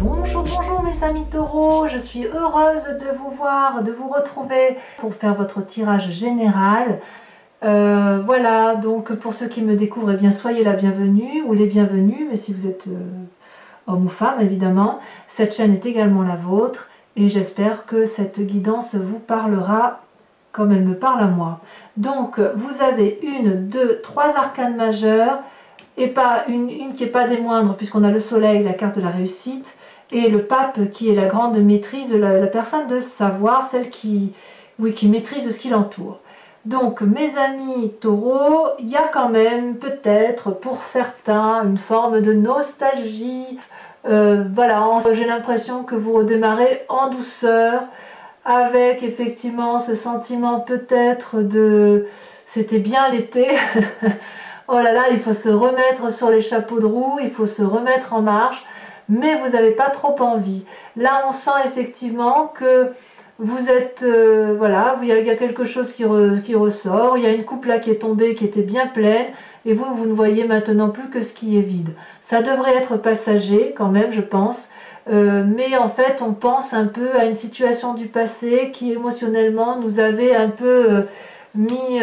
Bonjour, bonjour mes amis taureaux, je suis heureuse de vous voir, de vous retrouver pour faire votre tirage général. Voilà, donc pour ceux qui me découvrent, eh bien, soyez la bienvenue ou les bienvenus, mais si vous êtes homme ou femme évidemment, cette chaîne est également la vôtre et j'espère que cette guidance vous parlera comme elle me parle à moi. Donc vous avez une, deux, trois arcanes majeures et pas une qui n'est pas des moindres puisqu'on a le soleil, la carte de la réussite, et le pape qui est la grande maîtrise, la personne de savoir, celle qui maîtrise ce qui l'entoure. Donc mes amis taureaux, il y a quand même peut-être pour certains une forme de nostalgie. Voilà, j'ai l'impression que vous redémarrez en douceur avec effectivement ce sentiment peut-être de c'était bien l'été. Oh là là, il faut se remettre sur les chapeaux de roue, il faut se remettre en marche, mais vous n'avez pas trop envie. Là, on sent effectivement que vous êtes, voilà, il y a quelque chose qui ressort, il y a une coupe là qui est tombée, qui était bien pleine, et vous ne voyez maintenant plus que ce qui est vide. Ça devrait être passager quand même, je pense, mais en fait, on pense un peu à une situation du passé qui émotionnellement nous avait un peu mis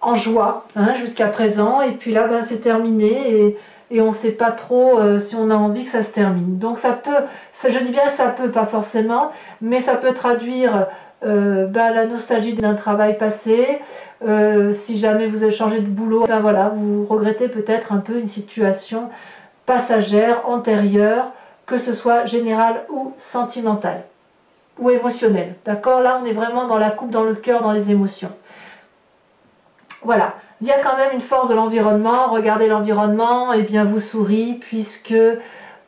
en joie jusqu'à présent, et puis là, ben, c'est terminé, et on ne sait pas trop si on a envie que ça se termine. Donc ça peut, je dis bien ça peut, pas forcément, mais ça peut traduire la nostalgie d'un travail passé. Si jamais vous avez changé de boulot, ben voilà, vous regrettez peut-être un peu une situation passagère, antérieure, que ce soit générale ou sentimentale, ou émotionnelle. D'accord? Là, on est vraiment dans la coupe, dans le cœur, dans les émotions. Voilà, il y a quand même une force de l'environnement. Regardez l'environnement, et bien vous sourit puisque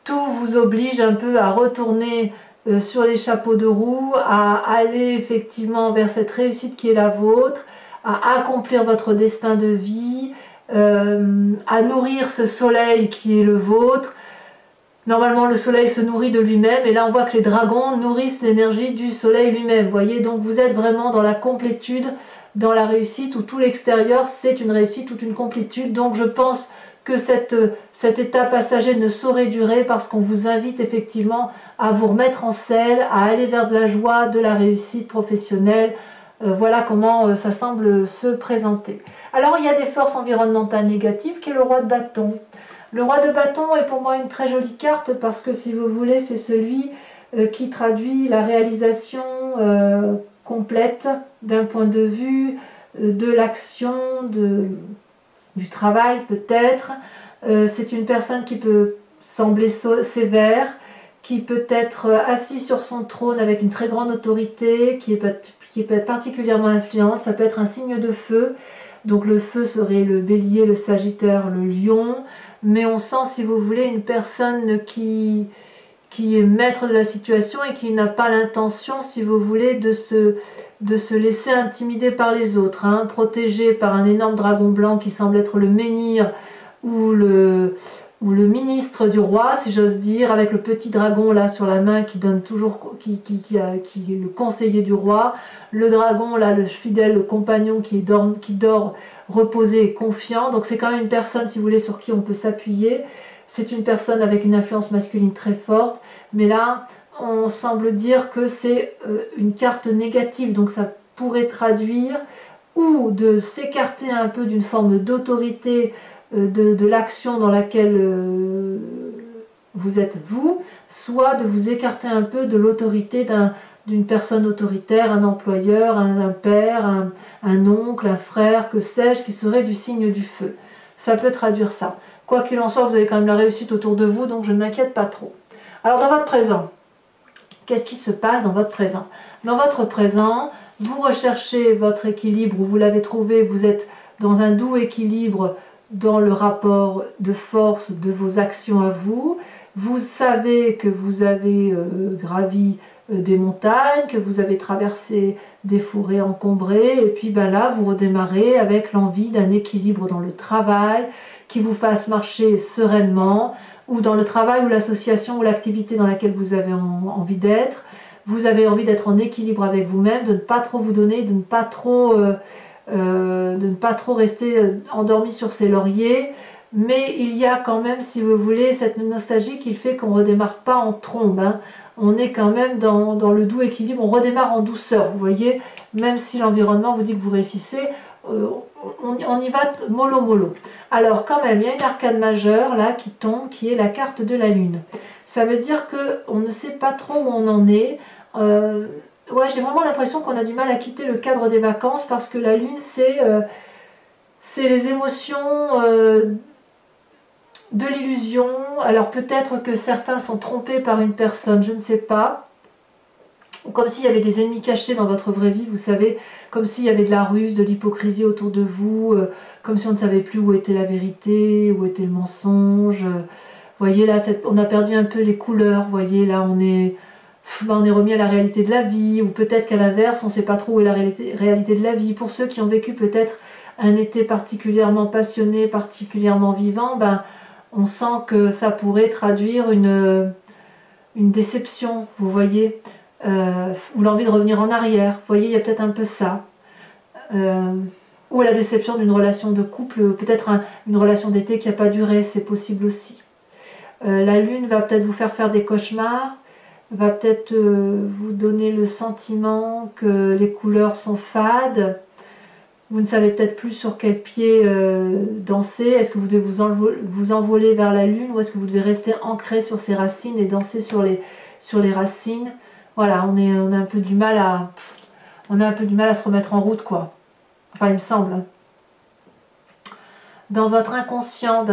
tout vous oblige un peu à retourner sur les chapeaux de roue, à aller effectivement vers cette réussite qui est la vôtre, à accomplir votre destin de vie, à nourrir ce soleil qui est le vôtre. Normalement, le soleil se nourrit de lui-même, et là on voit que les dragons nourrissent l'énergie du soleil lui-même. Vous voyez, donc vous êtes vraiment dans la complétude, dans la réussite, où tout l'extérieur c'est une réussite, toute une complétude. Donc je pense que cet état passager ne saurait durer parce qu'on vous invite effectivement à vous remettre en selle, à aller vers de la joie, de la réussite professionnelle. Voilà comment ça semble se présenter. Alors il y a des forces environnementales négatives qui est le roi de bâton. Le roi de bâton est pour moi une très jolie carte parce que si vous voulez c'est celui qui traduit la réalisation complète d'un point de vue de l'action, du travail peut-être. C'est une personne qui peut sembler sévère, qui peut être assis sur son trône avec une très grande autorité, qui peut être particulièrement influente. Ça peut être un signe de feu, donc le feu serait le bélier, le sagittaire, le lion, mais on sent, si vous voulez, une personne qui est maître de la situation et qui n'a pas l'intention, si vous voulez, de se laisser intimider par les autres, protégé par un énorme dragon blanc qui semble être le menhir ou le ministre du roi, si j'ose dire, avec le petit dragon là sur la main qui donne toujours, qui est le conseiller du roi, le dragon là, le fidèle, le compagnon qui dort reposé et confiant. Donc c'est quand même une personne, si vous voulez, sur qui on peut s'appuyer. C'est une personne avec une influence masculine très forte, mais là on semble dire que c'est une carte négative, donc ça pourrait traduire ou de s'écarter un peu d'une forme d'autorité de l'action dans laquelle vous êtes vous, soit de vous écarter un peu de l'autorité d'une personne autoritaire, un employeur, un père, un oncle, un frère, que sais-je, qui serait du signe du feu. Ça peut traduire ça. Quoi qu'il en soit, vous avez quand même la réussite autour de vous, donc je ne m'inquiète pas trop. Alors dans votre présent, qu'est-ce qui se passe dans votre présent? Dans votre présent, vous recherchez votre équilibre, vous l'avez trouvé, vous êtes dans un doux équilibre dans le rapport de force de vos actions à vous. Vous savez que vous avez gravi des montagnes, que vous avez traversé des forêts encombrées, et puis ben là, vous redémarrez avec l'envie d'un équilibre dans le travail, qui vous fasse marcher sereinement, ou dans le travail ou l'association ou l'activité dans laquelle vous avez envie d'être. Vous avez envie d'être en équilibre avec vous-même, de ne pas trop vous donner, de ne pas trop rester endormi sur ses lauriers, mais il y a quand même, si vous voulez, cette nostalgie qui fait qu'on ne redémarre pas en trombe, hein. On est quand même dans le doux équilibre, on redémarre en douceur, vous voyez, même si l'environnement vous dit que vous réussissez, on y va mollo mollo. Alors quand même, il y a une arcane majeure là qui tombe, qui est la carte de la lune. Ça veut dire qu'on ne sait pas trop où on en est. Ouais, j'ai vraiment l'impression qu'on a du mal à quitter le cadre des vacances parce que la lune, c'est les émotions de l'illusion. Alors peut-être que certains sont trompés par une personne, je ne sais pas. Ou comme s'il y avait des ennemis cachés dans votre vraie vie, vous savez, comme s'il y avait de la ruse, de l'hypocrisie autour de vous, comme si on ne savait plus où était la vérité, où était le mensonge. Vous voyez là, on a perdu un peu les couleurs, vous voyez là, on est remis à la réalité de la vie, ou peut-être qu'à l'inverse, on ne sait pas trop où est la réalité de la vie. Pour ceux qui ont vécu peut-être un été particulièrement passionné, particulièrement vivant, ben, on sent que ça pourrait traduire une déception, vous voyez, ou l'envie de revenir en arrière. Vous voyez, il y a peut-être un peu ça. Ou la déception d'une relation de couple, peut-être une relation d'été qui n'a pas duré, c'est possible aussi. La lune va peut-être vous faire des cauchemars, va peut-être vous donner le sentiment que les couleurs sont fades. Vous ne savez peut-être plus sur quel pied danser. Est-ce que vous devez vous envoler vers la lune ou est-ce que vous devez rester ancré sur ses racines et danser sur les racines? Voilà, on a un peu du mal à se remettre en route, quoi. Enfin, il me semble. Dans votre inconscient,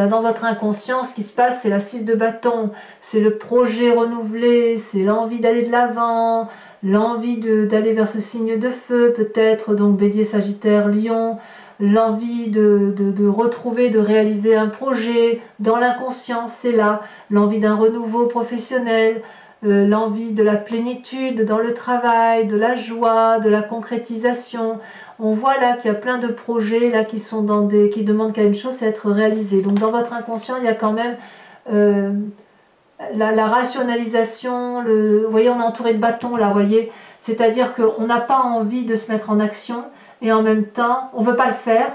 ce qui se passe, c'est la 6 de bâton, c'est le projet renouvelé, c'est l'envie d'aller de l'avant, l'envie d'aller vers ce signe de feu, peut-être, donc Bélier, Sagittaire, Lion, l'envie de retrouver, de réaliser un projet. Dans l'inconscient, c'est là, l'envie d'un renouveau professionnel, l'envie de la plénitude dans le travail, de la joie, de la concrétisation. On voit là qu'il y a plein de projets là qui demandent qu'à une chose, c'est être réalisé. Donc dans votre inconscient, il y a quand même la rationalisation. Vous voyez, on est entouré de bâtons là, vous voyez. C'est-à-dire qu'on n'a pas envie de se mettre en action et en même temps, on ne veut pas le faire,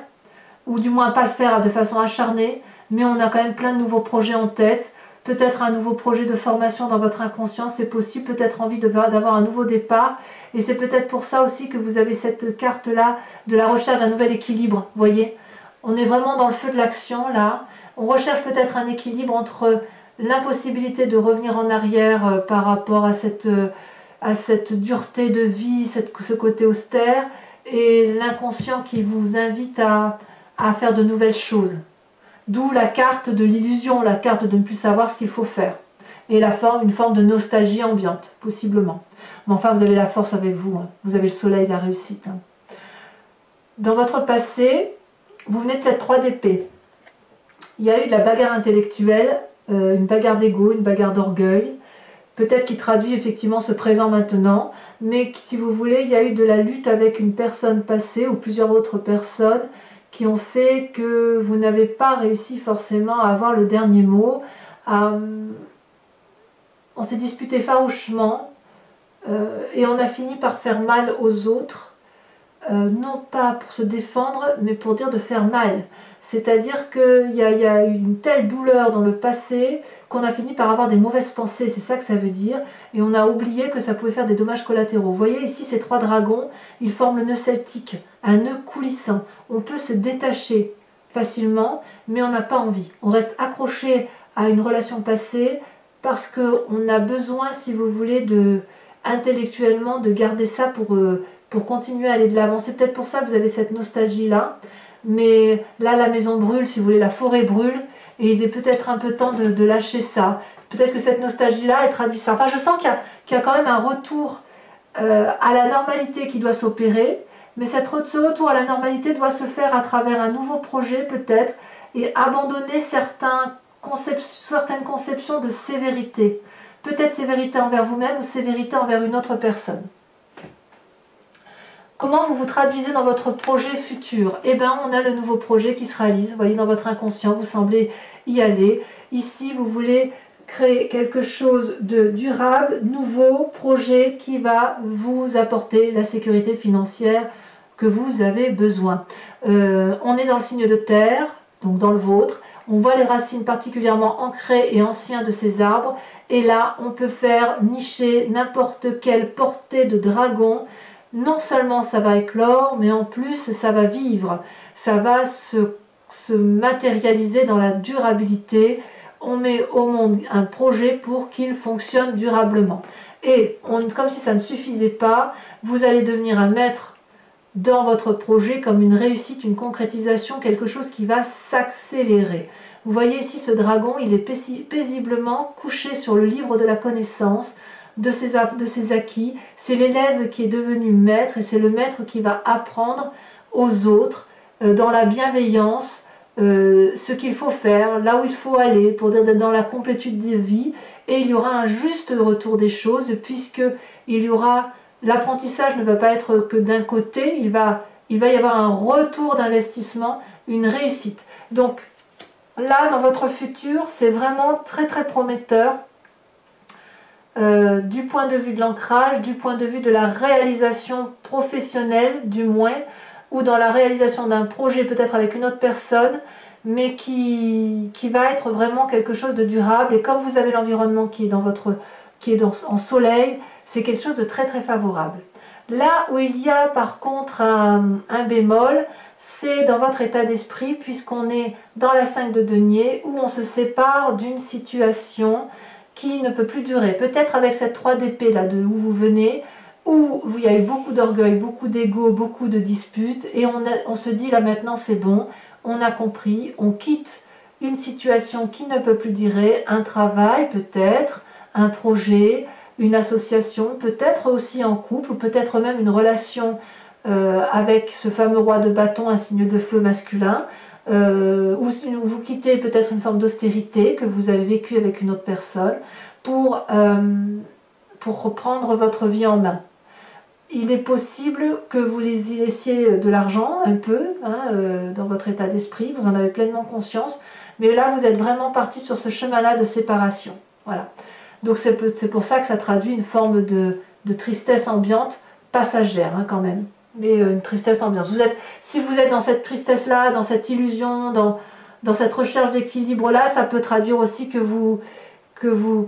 ou du moins pas le faire de façon acharnée, mais on a quand même plein de nouveaux projets en tête. Peut-être un nouveau projet de formation dans votre inconscient, c'est possible, peut-être envie d'avoir un nouveau départ. Et c'est peut-être pour ça aussi que vous avez cette carte-là de la recherche d'un nouvel équilibre. Vous voyez, on est vraiment dans le feu de l'action là. On recherche peut-être un équilibre entre l'impossibilité de revenir en arrière par rapport à cette dureté de vie, ce côté austère, et l'inconscient qui vous invite à faire de nouvelles choses. D'où la carte de l'illusion, la carte de ne plus savoir ce qu'il faut faire. Et une forme de nostalgie ambiante, possiblement. Mais enfin, vous avez la force avec vous, hein. Vous avez le soleil, la réussite. Hein. Dans votre passé, vous venez de cette 3 d'épée. Il y a eu de la bagarre intellectuelle, une bagarre d'ego, une bagarre d'orgueil, peut-être qui traduit effectivement ce présent maintenant, mais si vous voulez, il y a eu de la lutte avec une personne passée ou plusieurs autres personnes qui ont fait que vous n'avez pas réussi forcément à avoir le dernier mot. On s'est disputé farouchement et on a fini par faire mal aux autres, non pas pour se défendre, mais pour dire de faire mal. C'est-à-dire qu'il y a eu une telle douleur dans le passé qu'on a fini par avoir des mauvaises pensées, c'est ça que ça veut dire, et on a oublié que ça pouvait faire des dommages collatéraux. Vous voyez ici ces 3 dragons, ils forment le nœud celtique, un nœud coulissant. On peut se détacher facilement, mais on n'a pas envie. On reste accroché à une relation passée parce qu'on a besoin, si vous voulez, intellectuellement de garder ça pour continuer à aller de l'avant. C'est peut-être pour ça que vous avez cette nostalgie-là. Mais là, la maison brûle, si vous voulez, la forêt brûle, et il est peut-être un peu temps de lâcher ça. Peut-être que cette nostalgie-là, elle traduit ça. Enfin, je sens qu'il y a quand même un retour à la normalité qui doit s'opérer, mais ce retour à la normalité doit se faire à travers un nouveau projet, peut-être, et abandonner certaines conceptions de sévérité. Peut-être sévérité envers vous-même ou sévérité envers une autre personne. Comment vous vous traduisez dans votre projet futur? Eh bien, on a le nouveau projet qui se réalise. Vous voyez, dans votre inconscient, vous semblez y aller. Ici, vous voulez créer quelque chose de durable, nouveau projet qui va vous apporter la sécurité financière que vous avez besoin. On est dans le signe de terre, donc dans le vôtre. On voit les racines particulièrement ancrées et anciennes de ces arbres. Et là, on peut faire nicher n'importe quelle portée de dragon. Non seulement ça va éclore, mais en plus ça va vivre. Ça va se matérialiser dans la durabilité. On met au monde un projet pour qu'il fonctionne durablement. Et comme si ça ne suffisait pas, vous allez devenir un maître dans votre projet comme une réussite, une concrétisation, quelque chose qui va s'accélérer. Vous voyez ici ce dragon, il est paisiblement couché sur le livre de la connaissance de ses acquis. C'est l'élève qui est devenu maître et c'est le maître qui va apprendre aux autres dans la bienveillance ce qu'il faut faire, là où il faut aller pour être dans la complétude de vie, et il y aura un juste retour des choses puisque il y aura l'apprentissage ne va pas être que d'un côté, il va y avoir un retour d'investissement, une réussite. Donc là, dans votre futur, c'est vraiment très très prometteur du point de vue de l'ancrage, du point de vue de la réalisation professionnelle du moins, ou dans la réalisation d'un projet peut-être avec une autre personne, mais qui va être vraiment quelque chose de durable. Et comme vous avez l'environnement qui est en soleil, c'est quelque chose de très très favorable. Là où il y a par contre un bémol, c'est dans votre état d'esprit, puisqu'on est dans la 5 de denier, où on se sépare d'une situation qui ne peut plus durer. Peut-être avec cette 3 d'épée là, de où vous venez, où il y a eu beaucoup d'orgueil, beaucoup d'ego, beaucoup de disputes, et on se dit là maintenant c'est bon, on a compris, on quitte une situation qui ne peut plus durer, un travail peut-être, un projet, une association, peut-être aussi en couple, ou peut-être même une relation avec ce fameux roi de bâton, un signe de feu masculin, ou vous quittez peut-être une forme d'austérité que vous avez vécue avec une autre personne pour reprendre votre vie en main. Il est possible que vous y laissiez de l'argent, un peu, dans votre état d'esprit, vous en avez pleinement conscience, mais là vous êtes vraiment parti sur ce chemin-là de séparation. Voilà. Donc c'est pour ça que ça traduit une forme de tristesse ambiante, passagère quand même, mais une tristesse ambiante. Si vous êtes dans cette tristesse-là, dans cette illusion, dans cette recherche d'équilibre-là, ça peut traduire aussi que vous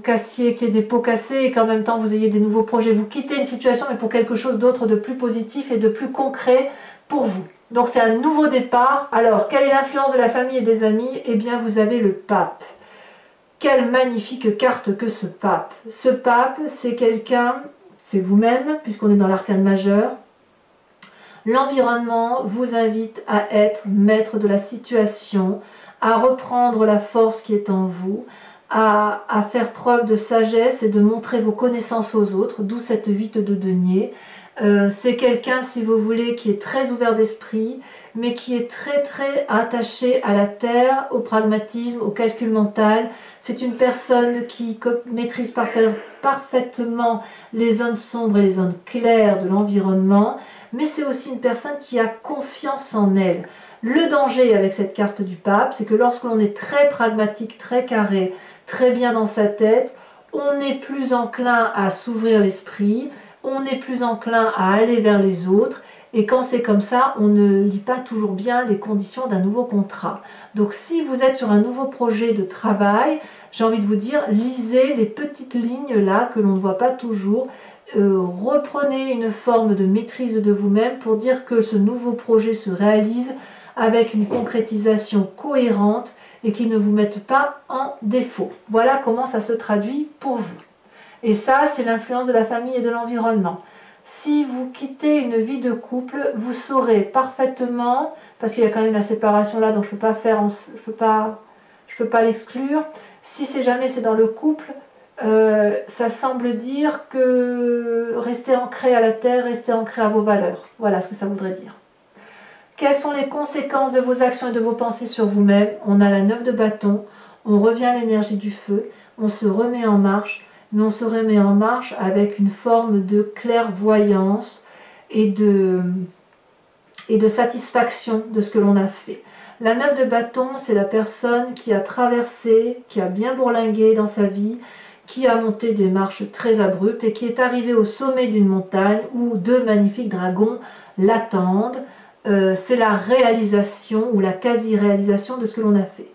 cassiez, qu'il y ait des pots cassés et qu'en même temps vous ayez des nouveaux projets. Vous quittez une situation mais pour quelque chose d'autre, de plus positif et de plus concret pour vous. Donc c'est un nouveau départ. Alors, quelle est l'influence de la famille et des amis? Eh bien, vous avez le pape. Quelle magnifique carte que ce pape. Ce pape, c'est quelqu'un, c'est vous-même, puisqu'on est dans l'arcane majeur. L'environnement vous invite à être maître de la situation, à reprendre la force qui est en vous, à faire preuve de sagesse et de montrer vos connaissances aux autres, d'où cette 8 de denier. C'est quelqu'un, si vous voulez, qui est très ouvert d'esprit, mais qui est très très attaché à la terre, au pragmatisme, au calcul mental. C'est une personne qui maîtrise parfaitement les zones sombres et les zones claires de l'environnement, mais c'est aussi une personne qui a confiance en elle. Le danger avec cette carte du pape, c'est que lorsque l'on est très pragmatique, très carré, très bien dans sa tête, on est plus enclin à s'ouvrir l'esprit, on est plus enclin à aller vers les autres, et quand c'est comme ça, on ne lit pas toujours bien les conditions d'un nouveau contrat. Donc si vous êtes sur un nouveau projet de travail, j'ai envie de vous dire, lisez les petites lignes là que l'on ne voit pas toujours, reprenez une forme de maîtrise de vous-même pour dire que ce nouveau projet se réalise avec une concrétisation cohérente et qui ne vous mette pas en défaut. Voilà comment ça se traduit pour vous. Et ça, c'est l'influence de la famille et de l'environnement. Si vous quittez une vie de couple, vous saurez parfaitement, parce qu'il y a quand même la séparation là, donc je peux pas l'exclure. Si jamais c'est dans le couple, ça semble dire que restez ancré à la terre, restez ancré à vos valeurs. Voilà ce que ça voudrait dire. Quelles sont les conséquences de vos actions et de vos pensées sur vous-même? On a la 9 de bâton, on revient à l'énergie du feu, on se remet en marche, mais on se remet en marche avec une forme de clairvoyance et de satisfaction de ce que l'on a fait. La 9 de bâton, c'est la personne qui a traversé, qui a bien bourlingué dans sa vie, qui a monté des marches très abruptes et qui est arrivée au sommet d'une montagne où 2 magnifiques dragons l'attendent. C'est la réalisation ou la quasi-réalisation de ce que l'on a fait.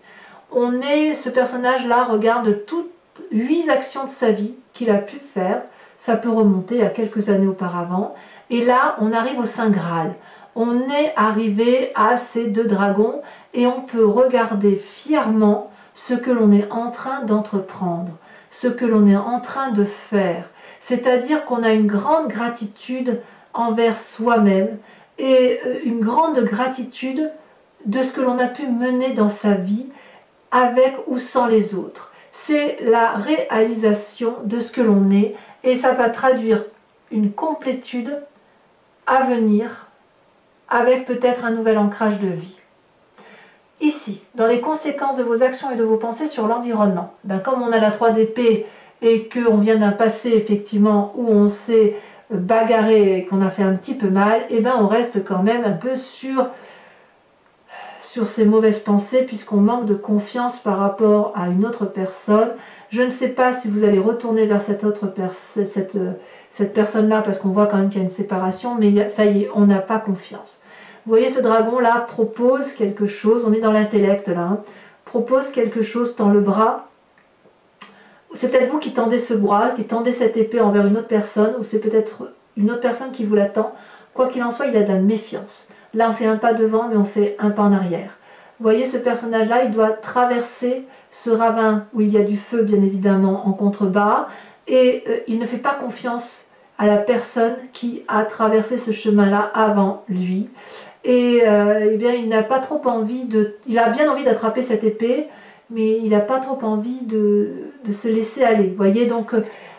Ce personnage-là regarde toutes 8 actions de sa vie qu'il a pu faire. Ça peut remonter à quelques années auparavant. Et là, on arrive au Saint Graal. On est arrivé à ces 2 dragons et on peut regarder fièrement ce que l'on est en train d'entreprendre, ce que l'on est en train de faire. C'est-à-dire qu'on a une grande gratitude envers soi-même et une grande gratitude de ce que l'on a pu mener dans sa vie avec ou sans les autres. C'est la réalisation de ce que l'on est et ça va traduire une complétude à venir avec peut-être un nouvel ancrage de vie. Ici, dans les conséquences de vos actions et de vos pensées sur l'environnement, comme on a la 3 d'épée et qu'on vient d'un passé effectivement où on s'est bagarré et qu'on a fait un petit peu mal, on reste quand même un peu sur ces mauvaises pensées puisqu'on manque de confiance par rapport à une autre personne. Je ne sais pas si vous allez retourner vers cette personne-là parce qu'on voit quand même qu'il y a une séparation, mais ça y est, on n'a pas confiance. Vous voyez, ce dragon-là propose quelque chose, on est dans l'intellect là, propose quelque chose, tend le bras. C'est peut-être vous qui tendez ce bras, qui tendez cette épée envers une autre personne, ou c'est peut-être une autre personne qui vous l'attend. Quoi qu'il en soit, il a de la méfiance. Là, on fait un pas devant, mais on fait un pas en arrière. Vous voyez, ce personnage-là, il doit traverser ce ravin où il y a du feu, bien évidemment, en contrebas, et il ne fait pas confiance à la personne qui a traversé ce chemin-là avant lui. Et il n'a pas trop envie il a bien envie d'attraper cette épée, mais il n'a pas trop envie de se laisser aller. Vous voyez, donc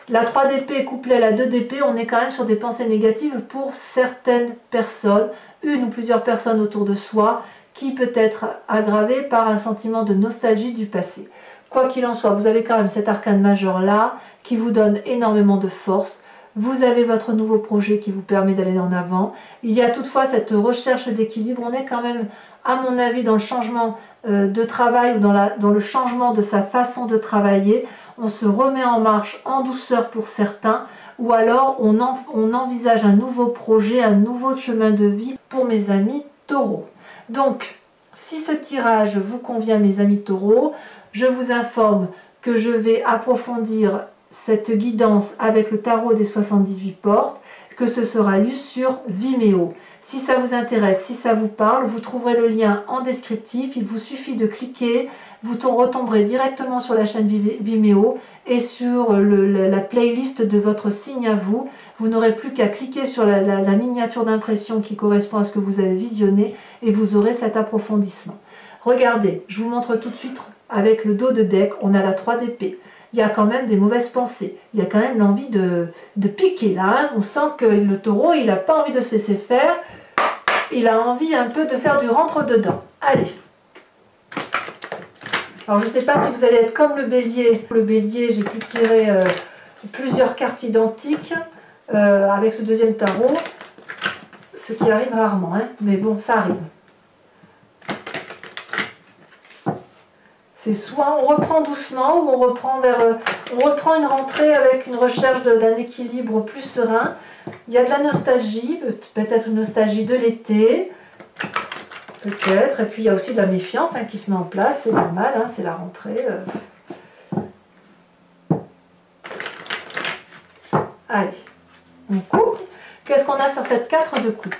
la 3 d'épée couplée à la 2 d'épée, on est quand même sur des pensées négatives pour certaines personnes, une ou plusieurs personnes autour de soi, qui peut être aggravée par un sentiment de nostalgie du passé. Quoi qu'il en soit, vous avez quand même cet arcane majeur là, qui vous donne énormément de force. Vous avez votre nouveau projet qui vous permet d'aller en avant. Il y a toutefois cette recherche d'équilibre. On est quand même, à mon avis, dans le changement de travail ou dans le changement de sa façon de travailler. On se remet en marche en douceur pour certains, ou alors on envisage un nouveau projet, un nouveau chemin de vie pour mes amis taureaux. Donc, si ce tirage vous convient, mes amis taureaux, je vous informe que je vais approfondir cette guidance avec le tarot des 78 portes, que ce sera lu sur Vimeo. Si ça vous intéresse, si ça vous parle, vous trouverez le lien en descriptif, il vous suffit de cliquer, vous retomberez directement sur la chaîne Vimeo et sur la playlist de votre signe à vous. Vous n'aurez plus qu'à cliquer sur la miniature d'impression qui correspond à ce que vous avez visionné et vous aurez cet approfondissement. Regardez, je vous montre tout de suite avec le dos de deck, on a la 3 d'épée. Il y a quand même des mauvaises pensées. Il y a quand même l'envie de piquer là. Hein. On sent que le taureau, il n'a pas envie de se laisser faire. Il a envie un peu de faire du rentre-dedans. Allez. Alors je ne sais pas si vous allez être comme le bélier. Le bélier, j'ai pu tirer plusieurs cartes identiques avec ce deuxième tarot. Ce qui arrive rarement. Hein. Mais bon, ça arrive. C'est soit on reprend doucement ou on reprend une rentrée avec une recherche d'un équilibre plus serein. Il y a de la nostalgie, peut-être une nostalgie de l'été, peut-être. Et puis il y a aussi de la méfiance qui se met en place, c'est normal, hein, c'est la rentrée. Allez, on coupe. Qu'est-ce qu'on a sur cette 4 de coupe?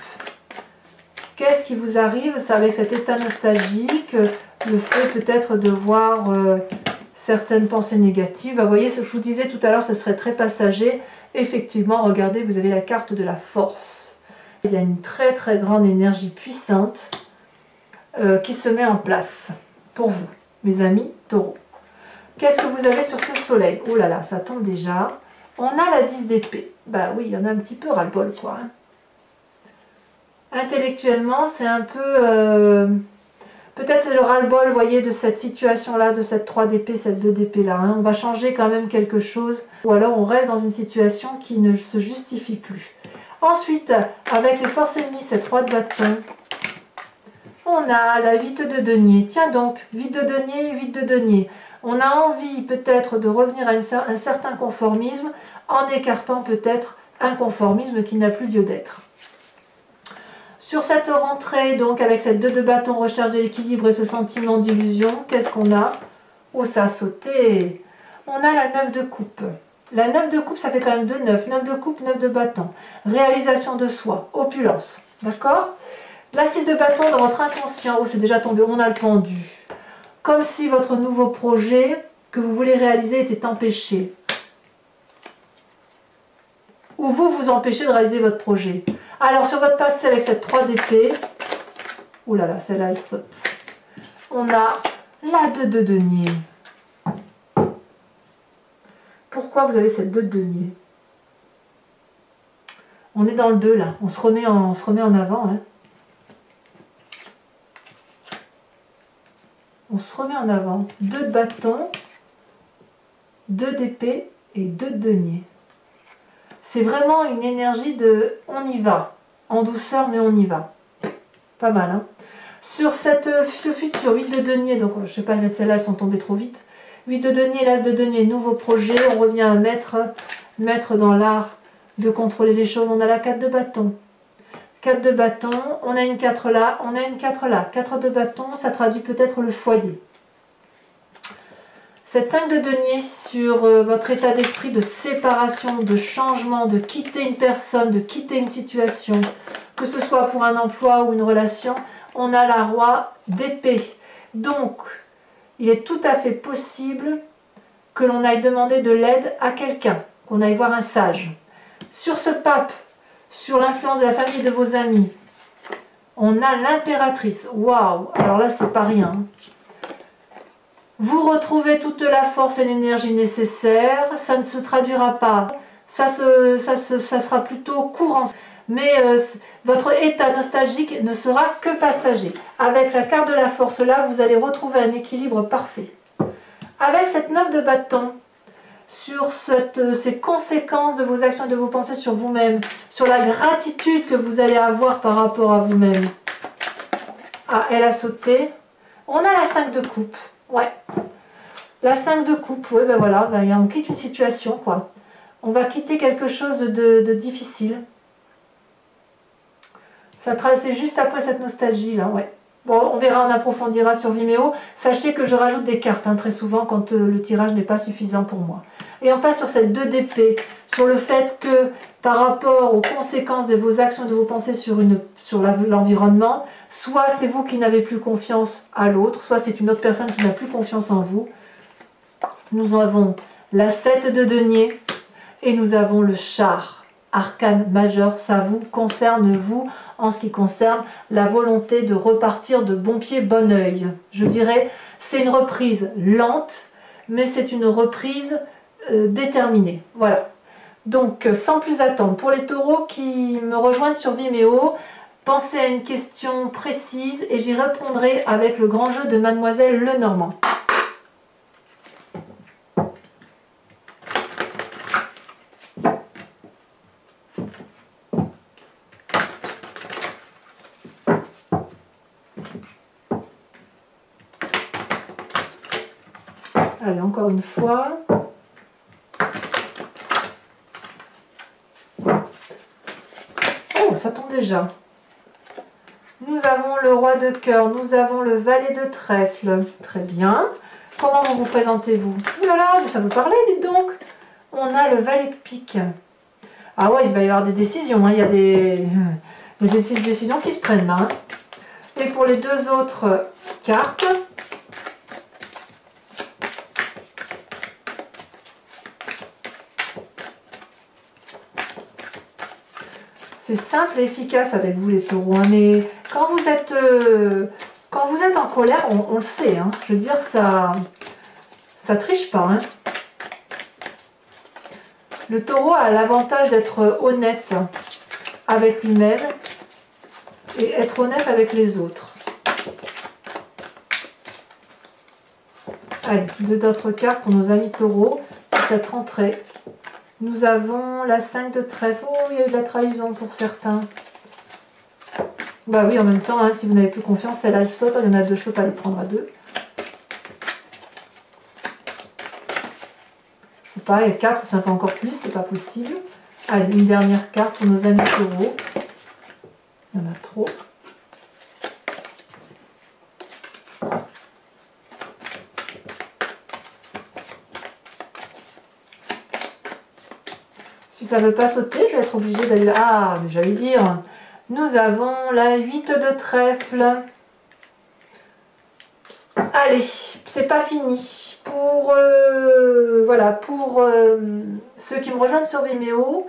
Qu'est-ce qui vous arrive avec cet état nostalgique? Le fait peut-être de voir certaines pensées négatives. Vous voyez, ce que je vous disais tout à l'heure, ce serait très passager. Effectivement, regardez, vous avez la carte de la force. Il y a une très très grande énergie puissante qui se met en place pour vous, mes amis taureaux. Qu'est-ce que vous avez sur ce soleil? Oh là là, ça tombe déjà. On a la 10 d'épée. Bah oui, il y en a un petit peu ras-le-bol, quoi. Hein. Intellectuellement, c'est un peu... peut-être le ras-le-bol, vous voyez, de cette situation-là, de cette 3 d'épée, cette 2 d'épée-là. Hein. On va changer quand même quelque chose. Ou alors on reste dans une situation qui ne se justifie plus. Ensuite, avec les forces ennemies, cette 3 de bâton, on a la 8 de denier. Tiens donc, 8 de denier, 8 de denier. On a envie peut-être de revenir à un certain conformisme en écartant peut-être un conformisme qui n'a plus lieu d'être. Sur cette rentrée, donc avec cette 2 de bâton, recherche de l'équilibre et ce sentiment d'illusion, qu'est-ce qu'on a? Oh, ça a sauté. On a la 9 de coupe. La 9 de coupe, ça fait quand même 2 9. 9 de coupe, 9 de bâton. Réalisation de soi, opulence. D'accord? La 6 de bâton dans votre inconscient. Oh, c'est déjà tombé, on a le pendu. Comme si votre nouveau projet que vous voulez réaliser était empêché. Ou vous vous empêchez de réaliser votre projet. Alors, sur votre passé avec cette 3 d'épée, ouh là là, celle-là, elle saute. On a la 2 de denier. Pourquoi vous avez cette 2 de denier? On est dans le 2 là, on se remet en avant. Hein. On se remet en avant. 2 de bâton, 2 d'épée et 2 de denier. C'est vraiment une énergie de on y va, en douceur mais on y va. Pas mal, hein. Sur ce futur 8 de denier, donc je ne sais pas les mettre celles-là, elles sont tombées trop vite. 8 de denier, l'as de denier, nouveau projet, on revient à maître dans l'art de contrôler les choses. On a la 4 de bâton. 4 de bâton, on a une 4 là, on a une 4 là. 4 de bâton, ça traduit peut-être le foyer. Cette 5 de denier sur votre état d'esprit de séparation, de changement, de quitter une personne, de quitter une situation, que ce soit pour un emploi ou une relation, on a la roi d'épée. Donc, il est tout à fait possible que l'on aille demander de l'aide à quelqu'un, qu'on aille voir un sage. Sur ce pape, sur l'influence de la famille et de vos amis, on a l'impératrice. Waouh! Alors là, c'est pas rien. Vous retrouvez toute la force et l'énergie nécessaires. Ça ne se traduira pas. Ça sera plutôt courant. Mais votre état nostalgique ne sera que passager. Avec la carte de la force là, vous allez retrouver un équilibre parfait. Avec cette 9 de bâton, sur ces conséquences de vos actions et de vos pensées sur vous-même, sur la gratitude que vous allez avoir par rapport à vous-même. Ah, elle a sauté. On a la 5 de coupe. Ouais. La 5 de coupe, oui, ben voilà, on quitte une situation, quoi. On va quitter quelque chose de difficile. Ça c'est juste après cette nostalgie, là, ouais. Bon, on verra, on approfondira sur Vimeo. Sachez que je rajoute des cartes, hein, très souvent, quand le tirage n'est pas suffisant pour moi. Et on passe sur cette 2 d'épée, sur le fait que, par rapport aux conséquences de vos actions, de vos pensées sur l'environnement, soit c'est vous qui n'avez plus confiance à l'autre, soit c'est une autre personne qui n'a plus confiance en vous. Nous avons la 7 de denier et nous avons le char. Arcane majeur, ça vous concerne vous en ce qui concerne la volonté de repartir de bon pied, bon oeil. Je dirais, c'est une reprise lente, mais c'est une reprise déterminée. Voilà. Donc, sans plus attendre, pour les taureaux qui me rejoignent sur Vimeo, pensez à une question précise et j'y répondrai avec le grand jeu de Mademoiselle Lenormand. Allez, encore une fois. Oh, ça tombe déjà. Nous avons le roi de cœur, nous avons le valet de trèfle. Très bien. Comment vous présentez-vous? Ouh là là, ça vous parlait, dites donc. On a le valet de pique. Ah ouais, il va y avoir des décisions. Hein. Il y a des décisions qui se prennent là. Hein. Et pour les deux autres cartes... C'est simple et efficace avec vous les taureaux, hein, mais quand vous êtes en colère, on le sait, hein, je veux dire, ça triche pas. Hein. Le taureau a l'avantage d'être honnête avec lui-même et être honnête avec les autres. Allez, deux autres cartes pour nos amis taureaux pour cette rentrée. Nous avons la 5 de trèfle. Oh, il y a eu de la trahison pour certains. Bah oui, en même temps, hein, si vous n'avez plus confiance, celle-là, elle saute. Il y en a deux, je ne peux pas les prendre à deux. Je peux pas, et 4, c'est encore plus, c'est pas possible. Allez, une dernière carte pour nos amis taureaux. Il y en a trop. Si ça ne veut pas sauter, je vais être obligée d'aller là. Ah, mais j'allais dire, nous avons la 8 de trèfle. Allez, c'est pas fini. Pour voilà, pour ceux qui me rejoignent sur Vimeo,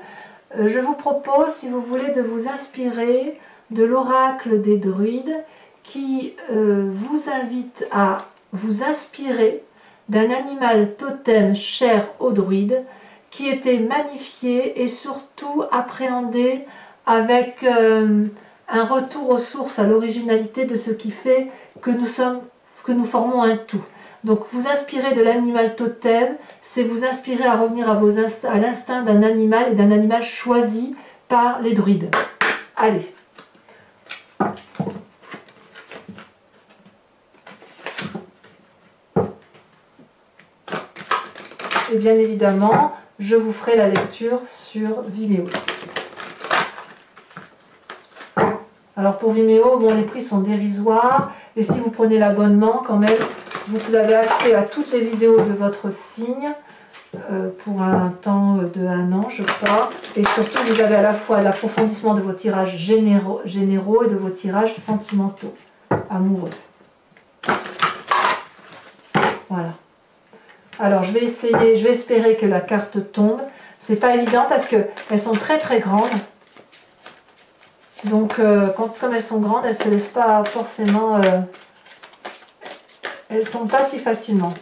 je vous propose, si vous voulez, de vous inspirer de l'oracle des druides qui vous invite à vous inspirer d'un animal totem cher aux druides qui était magnifié et surtout appréhendé avec un retour aux sources, à l'originalité de ce qui fait que nous formons un tout. Donc vous inspirer de l'animal totem, c'est vous inspirer à revenir à l'instinct d'un animal et d'un animal choisi par les druides. Allez. Et bien évidemment, je vous ferai la lecture sur Vimeo. Alors pour Vimeo, bon, les prix sont dérisoires. Et si vous prenez l'abonnement, quand même, vous avez accès à toutes les vidéos de votre signe pour un temps de 1 an, je crois. Et surtout, vous avez à la fois l'approfondissement de vos tirages généraux et de vos tirages sentimentaux, amoureux. Voilà. Alors, je vais espérer que la carte tombe. C'est pas évident parce qu'elles sont très très grandes. Donc, comme elles sont grandes, elles ne se laissent pas forcément... elles ne tombent pas si facilement.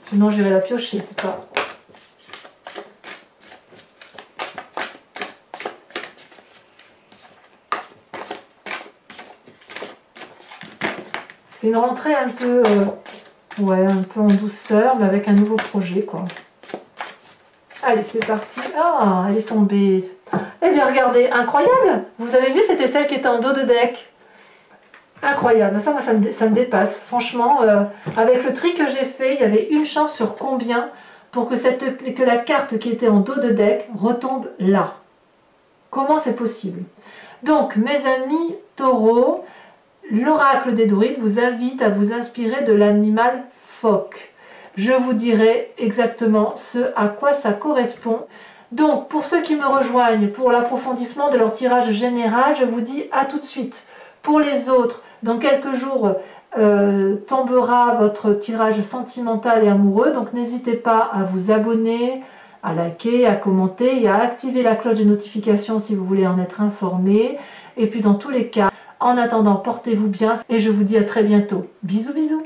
Sinon, j'irai la piocher, c'est pas... C'est une rentrée un peu... ouais, un peu en douceur, mais avec un nouveau projet, quoi. Allez, c'est parti. Ah, elle est tombée. Eh bien, regardez, incroyable. Vous avez vu, c'était celle qui était en dos de deck. Incroyable. Ça, moi, ça me dépasse. Franchement, avec le tri que j'ai fait, il y avait une chance sur combien pour que la carte qui était en dos de deck retombe là. Comment c'est possible? Donc, mes amis taureaux, l'oracle des druides vous invite à vous inspirer de l'animal phoque. Je vous dirai exactement ce à quoi ça correspond. Donc, pour ceux qui me rejoignent pour l'approfondissement de leur tirage général, je vous dis à tout de suite. Pour les autres, dans quelques jours, tombera votre tirage sentimental et amoureux. Donc, n'hésitez pas à vous abonner, à liker, à commenter et à activer la cloche de notification si vous voulez en être informé. Et puis, dans tous les cas, en attendant, portez-vous bien et je vous dis à très bientôt. Bisous, bisous.